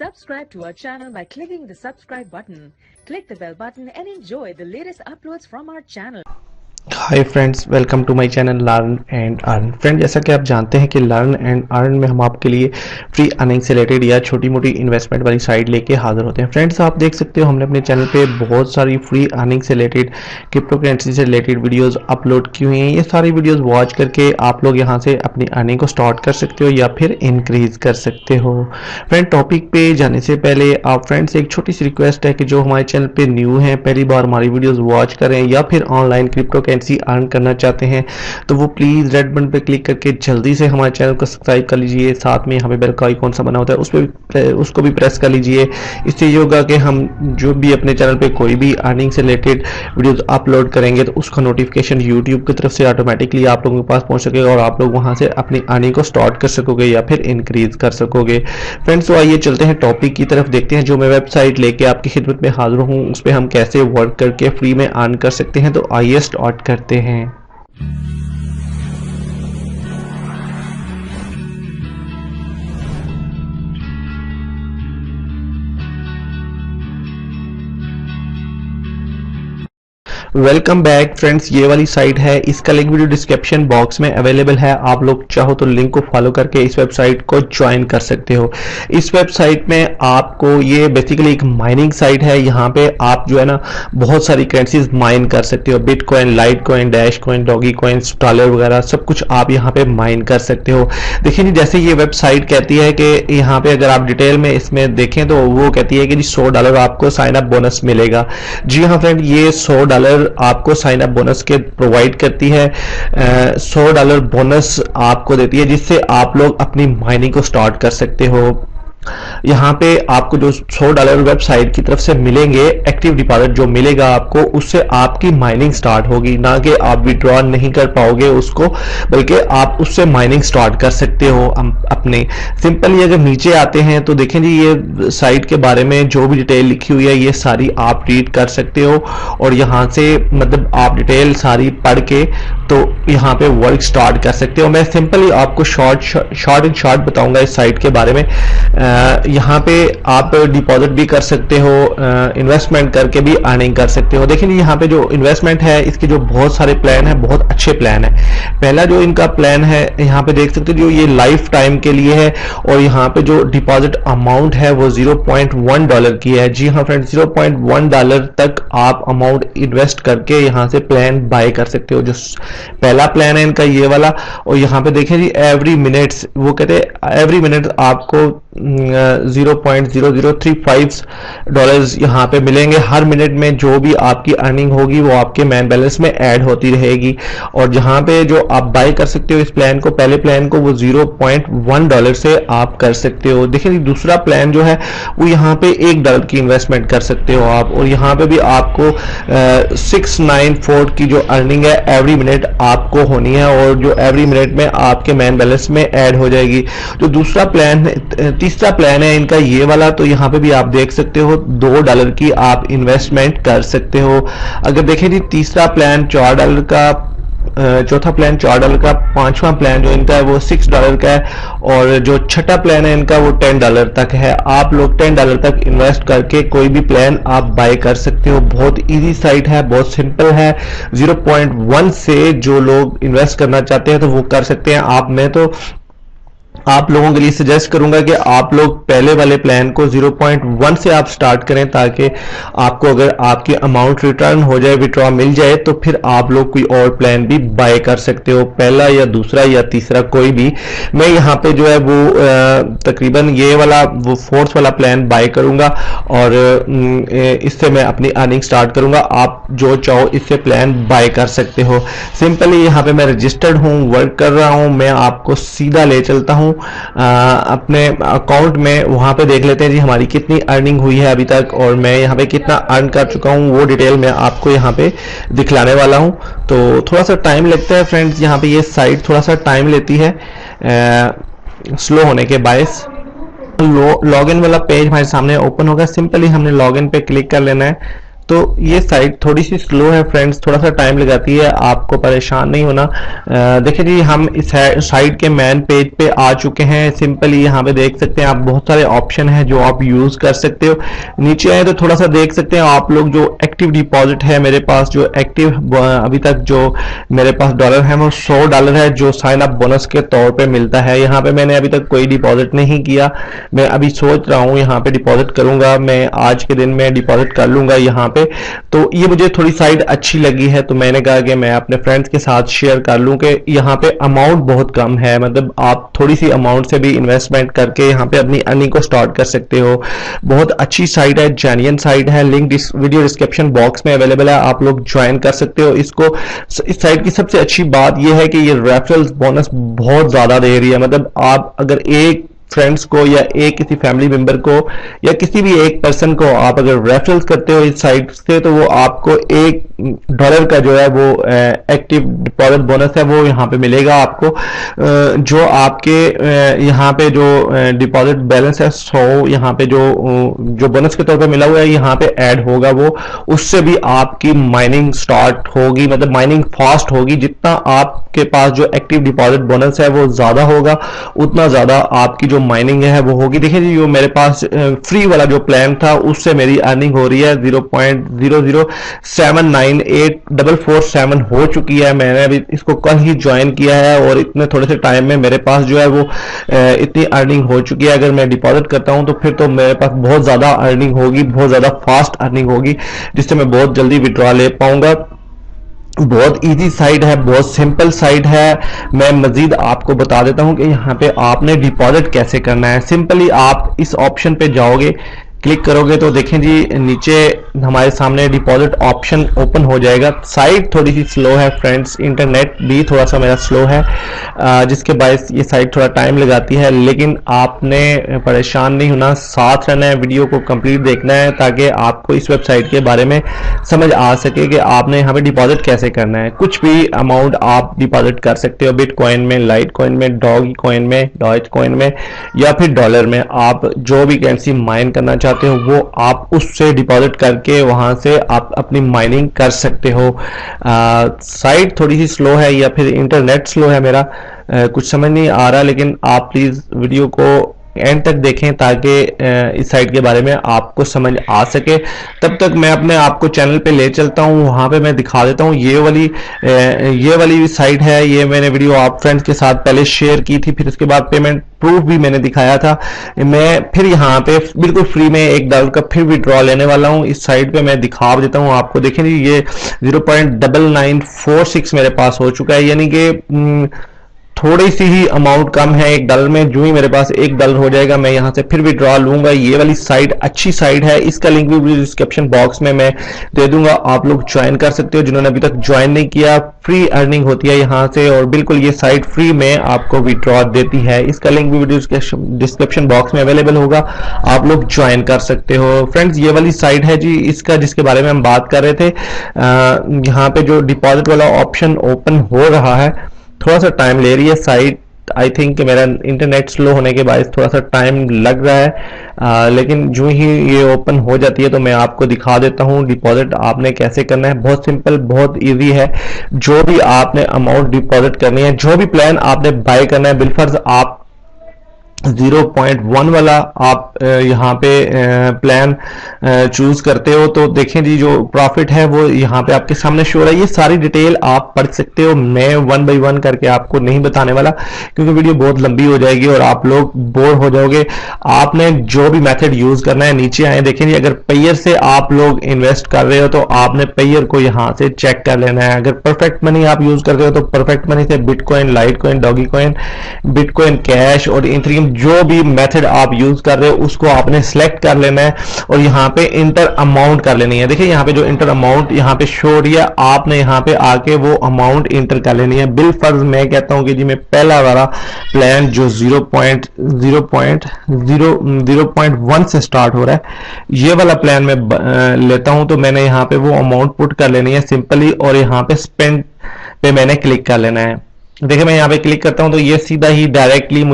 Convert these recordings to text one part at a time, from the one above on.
Subscribe to our channel by clicking the subscribe button. Click the bell button and enjoy the latest uploads from our channel. Hi friends, welcome to my channel learn and earn. Friend, जैसा कि आप जानते हैं कि learn and earn में हम आपके लिए फ्री अर्निंग से रिलेटेड या छोटी मोटी इन्वेस्टमेंट वाली साइट लेके हाजिर होते हैं। फ्रेंड्स, आप देख सकते हो हमने अपने चैनल पे बहुत सारी फ्री अर्निंग से रिलेटेड, क्रिप्टो करेंसी से रिलेटेड वीडियोस अपलोड की हुई हैं। ये सारी वीडियोस वॉच करके आप लोग यहाँ से अपनी अर्निंग को स्टार्ट कर सकते हो या फिर इंक्रीज कर सकते हो। फ्रेंड, टॉपिक पे जाने से पहले आप फ्रेंड्स एक छोटी सी रिक्वेस्ट है कि जो हमारे चैनल पे न्यू हैं, पहली बार हमारी वीडियोस वॉच करें या फिर ऑनलाइन क्रिप्टो अर्न करना चाहते हैं तो वो प्लीज रेड बटन पे क्लिक करके जल्दी से हमारे चैनल को सब्सक्राइब कर लीजिए। साथ में यहाँ पे बेल का आइकॉन सा बना होता है उसको भी प्रेस कर लीजिए। इससे ये होगा कि हम जो भी अपने चैनल पे कोई भी अर्निंग से रिलेटेड वीडियोस अपलोड करेंगे तो उसका नोटिफिकेशन यूट्यूब की तरफ से ऑटोमेटिकली आप लोगों के पास पहुंच सकेगा और आप लोग वहां से अपनी अर्निंग को स्टार्ट कर सकोगे या फिर इंक्रीज कर सकोगे। फ्रेंड्स, तो आइए चलते हैं टॉपिक की तरफ, देखते हैं जो मैं वेबसाइट लेके आपकी खिदमत में हाजिर हूँ उस पर हम कैसे वर्क करके फ्री में अर्न कर सकते हैं। तो आइए स्टार्ट करते हैं। वेलकम बैक फ्रेंड्स, ये वाली साइट है, इसका लिंक वीडियो डिस्क्रिप्शन बॉक्स में अवेलेबल है। आप लोग चाहो तो लिंक को फॉलो करके इस वेबसाइट को ज्वाइन कर सकते हो। इस वेबसाइट में आपको, ये बेसिकली एक माइनिंग साइट है। यहाँ पे आप जो है ना बहुत सारी करेंसीज माइन कर सकते हो। Bitcoin, light coin, dash coin, doggy coins, dollar वगैरह सब कुछ आप यहाँ पे माइन कर सकते हो। देखिए जी, जैसे ये वेबसाइट कहती है कि यहाँ पे अगर आप डिटेल में इसमें देखें तो वो कहती है कि जी $100 आपको साइन अप बोनस मिलेगा। जी हाँ फ्रेंड, ये $100 आपको साइन अप बोनस के प्रोवाइड करती है। $100 बोनस आपको देती है जिससे आप लोग अपनी माइनिंग को स्टार्ट कर सकते हो। यहाँ पे आपको जो $100 वेबसाइट की तरफ से मिलेंगे, एक्टिव डिपॉजिट जो मिलेगा आपको, उससे आपकी माइनिंग स्टार्ट होगी। ना कि आप विड्रॉ नहीं कर पाओगे उसको, बल्कि आप उससे माइनिंग स्टार्ट कर सकते हो अपने। सिंपली अगर नीचे आते हैं तो देखें जी, ये साइट के बारे में जो भी डिटेल लिखी हुई है ये सारी आप रीड कर सकते हो और यहाँ से मतलब आप डिटेल सारी पढ़ के तो यहाँ पे वर्क स्टार्ट कर सकते हो। मैं सिंपली आपको शॉर्ट एंड शॉर्ट बताऊंगा इस साइट के बारे में। यहाँ पे आप डिपॉजिट भी कर सकते हो, इन्वेस्टमेंट करके भी अर्निंग कर सकते हो। देखिए यहाँ पे जो इन्वेस्टमेंट है इसके जो बहुत सारे प्लान है, बहुत अच्छे प्लान है। पहला जो इनका प्लान है यहाँ पे देख सकते हो, जो ये लाइफ टाइम के लिए है और यहाँ पे जो डिपॉजिट अमाउंट है वो $0.1 की है। जी हाँ फ्रेंड्स, $0.1 तक आप अमाउंट इन्वेस्ट करके यहाँ से प्लान बाय कर सकते हो। जो पहला प्लान है इनका ये वाला। और यहाँ पे देखें जी, एवरी मिनट, वो कहते हैं एवरी मिनट आपको $0.0035 यहाँ पे मिलेंगे। हर मिनट में जो भी आपकी अर्निंग होगी वो आपके मैन बैलेंस में ऐड होती रहेगी। और जहाँ पे जो आप बाय कर सकते हो इस प्लान को, पहले प्लान को वो $0.1 से आप कर सकते हो। देखिए दूसरा प्लान जो है वो यहाँ पे $1 की इन्वेस्टमेंट कर सकते हो आप, और यहाँ पे भी आपको 694 की जो अर्निंग है एवरी मिनट आपको होनी है और जो एवरी मिनट में आपके मैन बैलेंस में ऐड हो जाएगी। जो दूसरा प्लान, तीसरा प्लान है इनका ये वाला, तो यहाँ पे भी आप देख सकते हो $2 की आप इन्वेस्टमेंट कर सकते हो। अगर देखें जी, तीसरा प्लान $4 का, चौथा प्लान $4 का, पांचवा प्लान जो इनका है वो $6 का है और जो छठा प्लान है इनका वो $10 तक है। आप लोग $10 तक इन्वेस्ट करके कोई भी प्लान आप बाय कर सकते हो। बहुत इजी साइट है, बहुत सिंपल है। 0.1 से जो लोग इन्वेस्ट करना चाहते हैं तो वो कर सकते हैं। मैं तो आप लोगों के लिए सजेस्ट करूंगा कि आप लोग पहले वाले प्लान को 0.1 से आप स्टार्ट करें, ताकि आपको अगर आपकी अमाउंट रिटर्न हो जाए, विड्रॉ मिल जाए, तो फिर आप लोग कोई और प्लान भी बाय कर सकते हो, पहला या दूसरा या तीसरा कोई भी। मैं यहाँ पे जो है वो तकरीबन ये वाला, वो फोर्थ वाला प्लान बाय करूंगा और इससे मैं अपनी अर्निंग स्टार्ट करूंगा। आप जो चाहो इससे प्लान बाय कर सकते हो। सिंपली यहाँ पे मैं रजिस्टर्ड हूँ, वर्क कर रहा हूँ। मैं आपको सीधा ले चलता हूँ अपने अकाउंट में। वहां पे देख लेते हैं जी हमारी कितनी अर्निंग हुई है अभी तक और मैं यहाँ पे कितना अर्न कर चुका हूँ, वो डिटेल मैं आपको यहाँ पे दिखलाने वाला हूँ। तो थोड़ा सा टाइम लगता है फ्रेंड्स, यहाँ पे ये साइट थोड़ा सा टाइम लेती है स्लो होने के बायस। लॉगिन वाला पेज हमारे सामने ओपन होगा। सिंपली हमने लॉगिन पे क्लिक कर लेना है। तो ये साइट थोड़ी सी स्लो है फ्रेंड्स, थोड़ा सा टाइम लगाती है, आपको परेशान नहीं होना। देखिए जी, हम इस साइट के मेन पेज पे आ चुके हैं। सिंपली यहाँ पे देख सकते हैं आप, बहुत सारे ऑप्शन है जो आप यूज कर सकते हो। नीचे आए तो थोड़ा सा देख सकते हैं आप लोग, जो एक्टिव डिपॉजिट है मेरे पास, जो एक्टिव अभी तक जो मेरे पास डॉलर है वो $100 है, जो साइन अप बोनस के तौर पे मिलता है। यहाँ पे मैंने अभी तक कोई डिपॉजिट नहीं किया, मैं अभी सोच रहा हूँ यहाँ पे डिपॉजिट करूंगा, मैं आज के दिन में डिपॉजिट कर लूंगा यहाँ पे। तो ये मुझे थोड़ी साइट अच्छी लगी है, तो मैंने कहा कि मैं अपने फ्रेंड्स के साथ शेयर कर लूं कि यहाँ पे अमाउंट बहुत कम है, मतलब आप थोड़ी सी अमाउंट से भी इन्वेस्टमेंट करके यहाँ पे अपनी अर्निंग को स्टार्ट कर सकते हो। बहुत अच्छी साइट है, जेन्युइन साइट है, लिंक वीडियो डिस्क्रिप्शन बॉक्स में अवेलेबल है, आप लोग ज्वाइन कर सकते हो इसको। इस साइट की सबसे अच्छी बात यह है कि ये रेफरल बोनस बहुत ज्यादा दे रही है, मतलब आप अगर एक फ्रेंड्स को या एक किसी फैमिली मेंबर को या किसी भी एक पर्सन को आप अगर रेफरल करते हो इस साइट से, तो वो आपको $1 का जो है वो एक्टिव डिपॉजिट बोनस है वो यहाँ पे मिलेगा आपको। जो आपके यहाँ पे जो डिपॉजिट बैलेंस है 100 यहाँ पे जो बोनस के तौर पे मिला हुआ है यहाँ पे ऐड होगा, वो उससे भी आपकी माइनिंग स्टार्ट होगी, मतलब माइनिंग फास्ट होगी। जितना आपके पास जो एक्टिव डिपॉजिट बोनस है वो ज्यादा होगा, उतना ज्यादा आपकी जो माइनिंग है वो होगी। देखिए जी, जो मेरे पास फ्री वाला जो प्लान था उससे मेरी अर्निंग हो रही है 0.007984447 हो चुकी है। मैंने अभी इसको कल ही ज्वाइन किया है और इतने थोड़े से टाइम में मेरे पास जो है वो इतनी अर्निंग हो चुकी है। अगर मैं डिपॉजिट करता हूं तो फिर तो मेरे पास बहुत ज्यादा अर्निंग होगी, बहुत ज्यादा फास्ट अर्निंग होगी, जिससे मैं बहुत जल्दी विड्रॉ ले पाऊंगा। बहुत इजी साइट है, बहुत सिंपल साइट है। मैं मजीद आपको बता देता हूं कि यहाँ पे आपने डिपॉजिट कैसे करना है। सिंपली आप इस ऑप्शन पे जाओगे, क्लिक करोगे तो देखें जी नीचे हमारे सामने डिपॉजिट ऑप्शन ओपन हो जाएगा। साइट थोड़ी सी स्लो है फ्रेंड्स, इंटरनेट भी थोड़ा सा मेरा स्लो है, जिसके बायस ये साइट थोड़ा टाइम लगाती है, लेकिन आपने परेशान नहीं होना, साथ रहना है, वीडियो को कंप्लीट देखना है ताकि आपको इस वेबसाइट के बारे में समझ आ सके कि आपने यहाँ पे डिपॉजिट कैसे करना है। कुछ भी अमाउंट आप डिपॉजिट कर सकते हो, बिटकॉइन में, लाइट कॉइन में, डॉगी कॉइन में, डॉज कॉइन में या फिर डॉलर में। आप जो भी करेंसी माइन करना चाहते हो वो आप उससे डिपॉजिट करके वहां से आप अपनी माइनिंग कर सकते हो। साइट थोड़ी सी स्लो है या फिर इंटरनेट स्लो है मेरा, कुछ समझ नहीं आ रहा, लेकिन आप प्लीज वीडियो को एंड तक देखें ताकि इस साइट के बारे में आपको समझ आ सके। तब तक मैं अपने आपको चैनल पे ले चलता हूं, वहां पे मैं दिखा देता हूं। ये वाली साइट है, ये मैंने वीडियो आप फ्रेंड्स के साथ पहले शेयर की थी, फिर उसके बाद पेमेंट प्रूफ भी मैंने दिखाया था। मैं फिर यहाँ पे बिल्कुल फ्री में $1 का फिर विड्रॉ लेने वाला हूँ। इस साइट पे मैं दिखा देता हूँ आपको, देखें ये 0.9946 मेरे पास हो चुका है, यानी कि थोड़ी सी ही अमाउंट कम है $1 में। जो ही मेरे पास $1 हो जाएगा मैं यहां से फिर विड्रॉ लूंगा। ये वाली साइट अच्छी साइट है, इसका लिंक भी डिस्क्रिप्शन बॉक्स में मैं दे दूंगा, आप लोग ज्वाइन कर सकते हो। जिन्होंने अभी तक ज्वाइन नहीं किया, फ्री अर्निंग होती है यहां से और बिल्कुल ये साइट फ्री में आपको विड्रॉ देती है। इसका लिंक भी डिस्क्रिप्शन बॉक्स में अवेलेबल होगा, आप लोग ज्वाइन कर सकते हो। फ्रेंड्स, ये वाली साइट है जी, इसका जिसके बारे में हम बात कर रहे थे, यहाँ पे जो डिपॉजिट वाला ऑप्शन ओपन हो रहा है, थोड़ा सा टाइम ले रही है साइट। आई थिंक कि मेरा इंटरनेट स्लो होने के बाद थोड़ा सा टाइम लग रहा है, लेकिन जो ही ये ओपन हो जाती है तो मैं आपको दिखा देता हूँ डिपॉजिट आपने कैसे करना है। बहुत सिंपल, बहुत इजी है। जो भी आपने अमाउंट डिपॉजिट करनी है, जो भी प्लान आपने बाय करना है, बिलफर्ज आप 0.1 वाला आप यहाँ पे प्लान चूज करते हो तो देखें जी जो प्रॉफिट है वो यहाँ पे आपके सामने शो हो रहा है। ये सारी डिटेल आप पढ़ सकते हो, मैं 1 बाय 1 करके आपको नहीं बताने वाला क्योंकि वीडियो बहुत लंबी हो जाएगी और आप लोग बोर हो जाओगे। आपने जो भी मेथड यूज करना है, नीचे आए देखें जी, अगर पेयर से आप लोग इन्वेस्ट कर रहे हो तो आपने पेयर को यहाँ से चेक कर लेना है। अगर परफेक्ट मनी आप यूज करते हो तो परफेक्ट मनी से bitcoin, light coin, doggy coin, bitcoin cash और इथेरियम, जो भी मेथड आप यूज कर रहे हो उसको आपने सिलेक्ट कर लेना है और यहाँ पे इंटर अमाउंट कर लेनी है। देखिए यहाँ पे जो इंटर अमाउंट यहाँ पे शो हो रही है, आपने यहाँ पे आके वो अमाउंट इंटर कर लेनी है। बिल फर्ज मैं कहता हूं कि जी मैं पहला वाला प्लान जो 0.1 से स्टार्ट हो रहा है, ये वाला प्लान मैं लेता हूं, तो मैंने यहाँ पे वो अमाउंट पुट कर लेनी है सिंपली और यहाँ पे स्पेंड पे मैंने क्लिक कर लेना है। देखिए मैं यहाँ पे क्लिक करता हूँ तो ये सीधा ही डायरेक्टली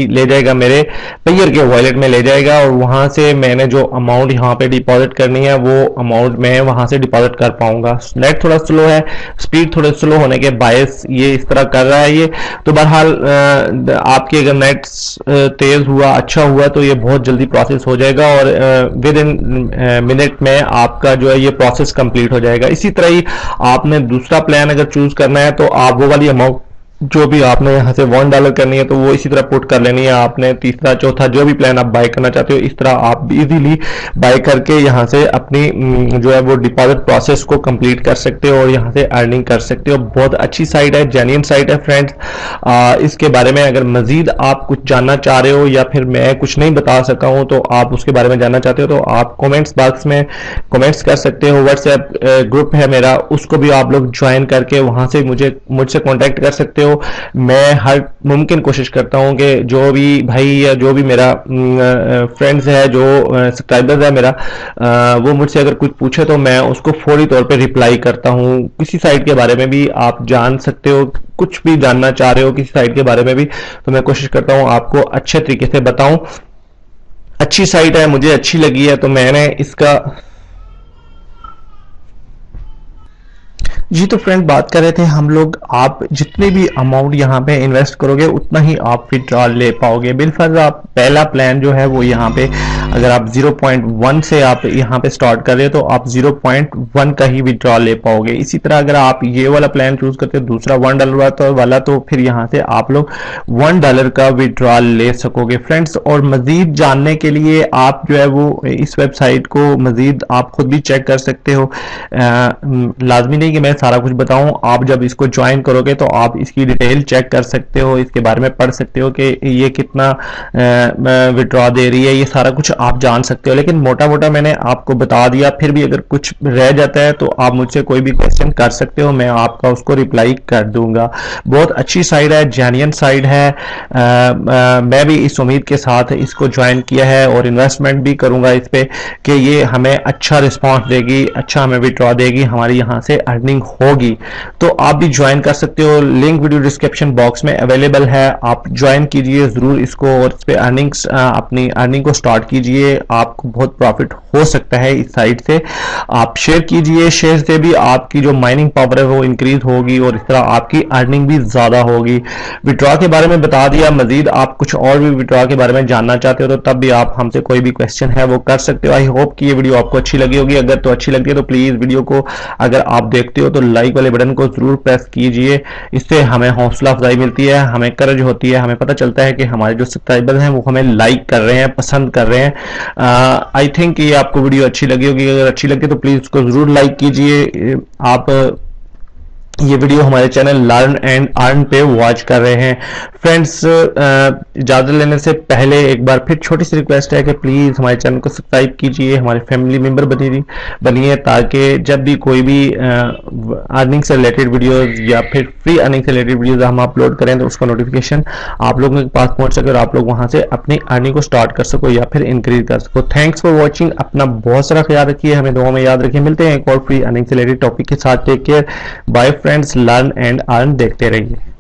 ले जाएगा मेरे पेयर के वॉलेट में ले जाएगा, और वहां से मैंने जो अमाउंट यहाँ पे डिपॉजिट करनी है वो अमाउंट मैं वहां से डिपॉजिट कर पाऊंगा। नेट थोड़ा स्लो है, स्पीड थोड़ा स्लो होने के बायस ये इस तरह कर रहा है ये। तो बहरहाल आपकी अगर नेट तेज हुआ, अच्छा हुआ, तो ये बहुत जल्दी प्रोसेस हो जाएगा और विद इन मिनट में आपका जो है ये प्रोसेस कंप्लीट हो जाएगा। इसी तरह ही आपने दूसरा प्लान अगर चूज करना है तो आप वो वाली अमाउंट जो भी आपने यहाँ से $1 करनी है तो वो इसी तरह पुट कर लेनी है आपने। तीसरा चौथा जो भी प्लान आप बाय करना चाहते हो, इस तरह आप इजीली बाय करके यहाँ से अपनी जो है वो डिपॉजिट प्रोसेस को कंप्लीट कर सकते हो और यहाँ से अर्निंग कर सकते हो। बहुत अच्छी साइट है, जेन्युइन साइट है फ्रेंड्स। इसके बारे में अगर मजीद आप कुछ जानना चाह रहे हो या फिर मैं कुछ नहीं बता सका हूँ तो आप उसके बारे में जानना चाहते हो तो आप कॉमेंट्स बॉक्स में कॉमेंट्स कर सकते हो। व्हाट्सएप ग्रुप है मेरा, उसको भी आप लोग ज्वाइन करके वहां से मुझसे कॉन्टेक्ट कर सकते हो। मैं हर मुमकिन कोशिश करता हूं कि जो भी भाई या जो भी मेरा फ्रेंड्स है, जो सब्सक्राइबर्स है मेरा, वो मुझसे अगर कुछ पूछे तो मैं उसको फौरी तौर पे रिप्लाई करता हूं। किसी साइट के बारे में भी आप जान सकते हो, कुछ भी जानना चाह रहे हो किसी साइट के बारे में भी, तो मैं कोशिश करता हूं आपको अच्छे तरीके से बताऊं। अच्छी साइट है, मुझे अच्छी लगी है तो मैंने इसका जी। तो फ्रेंड बात कर रहे थे हम लोग, आप जितने भी अमाउंट यहाँ पे इन्वेस्ट करोगे उतना ही आप विड्रॉल ले पाओगे। बिलफर्ज आप पहला प्लान जो है वो यहाँ पे अगर आप 0.1 से आप यहाँ पे स्टार्ट कर रहे हो तो आप 0.1 का ही विड्रॉल ले पाओगे। इसी तरह अगर आप ये वाला प्लान चूज करते हो दूसरा $1 वाला, तो फिर यहाँ से आप लोग $1 का विड्रॉल ले सकोगे फ्रेंड्स। और मजीद जानने के लिए आप जो है वो इस वेबसाइट को मजीद आप खुद भी चेक कर सकते हो। लाजमी नहीं कि मैं सारा कुछ बताऊं, आप जब इसको ज्वाइन करोगे तो आप इसकी डिटेल चेक कर सकते हो, इसके बारे में पढ़ सकते हो कि ये कितना विड्रॉ दे रही है, ये सारा कुछ आप जान सकते हो। लेकिन मोटा मोटा मैंने आपको बता दिया, फिर भी अगर कुछ रह जाता है तो आप मुझसे कोई भी क्वेश्चन कर सकते हो, मैं आपका उसको रिप्लाई कर दूंगा। बहुत अच्छी साइट है, जेन्युइन साइट है। मैं भी इस उम्मीद के साथ इसको ज्वाइन किया है और इन्वेस्टमेंट भी करूंगा इस पे कि ये हमें अच्छा रिस्पॉन्स देगी, अच्छा हमें विड्रॉ देगी, हमारी यहाँ से अर्निंग होगी। तो आप भी ज्वाइन कर सकते हो, लिंक वीडियो डिस्क्रिप्शन बॉक्स में अवेलेबल है, आप ज्वाइन कीजिए जरूर इसको और इस पे अर्निंग्स अपनी अर्निंग को स्टार्ट कीजिए। आपको बहुत प्रॉफिट हो सकता है इस साइट से। आप शेयर कीजिए, शेयर से भी आपकी जो माइनिंग पावर है वो इंक्रीज होगी और इस तरह आपकी अर्निंग भी ज्यादा होगी। विड्रॉ के बारे में बता दिया, मजीद आप कुछ और भी विड्रॉ के बारे में जानना चाहते हो तो तब भी आप हमसे कोई भी क्वेश्चन है वो कर सकते हो। आई होप कि ये वीडियो आपको अच्छी लगी होगी। अगर तो अच्छी लगती है तो प्लीज वीडियो को अगर आप देखते हो तो लाइक वाले बटन को जरूर प्रेस कीजिए। इससे हमें हौसला अफजाई मिलती है, हमें करज होती है, हमें पता चलता है कि हमारे जो सब्सक्राइबर्स हैं वो हमें लाइक कर रहे हैं, पसंद कर रहे हैं। आई थिंक ये आपको वीडियो अच्छी लगी होगी। अगर अच्छी लगी तो प्लीज उसको जरूर लाइक कीजिए। आप ये वीडियो हमारे चैनल लर्न एंड अर्न पे वॉच कर रहे हैं फ्रेंड्स। इजाजत लेने से पहले एक बार फिर छोटी सी रिक्वेस्ट है कि प्लीज हमारे चैनल को सब्सक्राइब कीजिए, हमारे फैमिली मेंबर बनिए, ताकि जब भी कोई भी अर्निंग से रिलेटेड वीडियोस या फिर फ्री अर्निंग से रिलेटेड वीडियोस हम अपलोड करें तो उसका नोटिफिकेशन आप लोगों के पास पहुंच सके और आप लोग वहां से अपनी अर्निंग को स्टार्ट कर सको या फिर इंक्रीज कर सको। Thanks for watching. अपना बहुत सारा ख्याल रखिए, हमें दुआ में याद रखिए। मिलते हैं एक और फ्री अर्निंग से रिलेटेड टॉपिक के साथ। Take care, bye friends. Learn and earn देखते रहिए।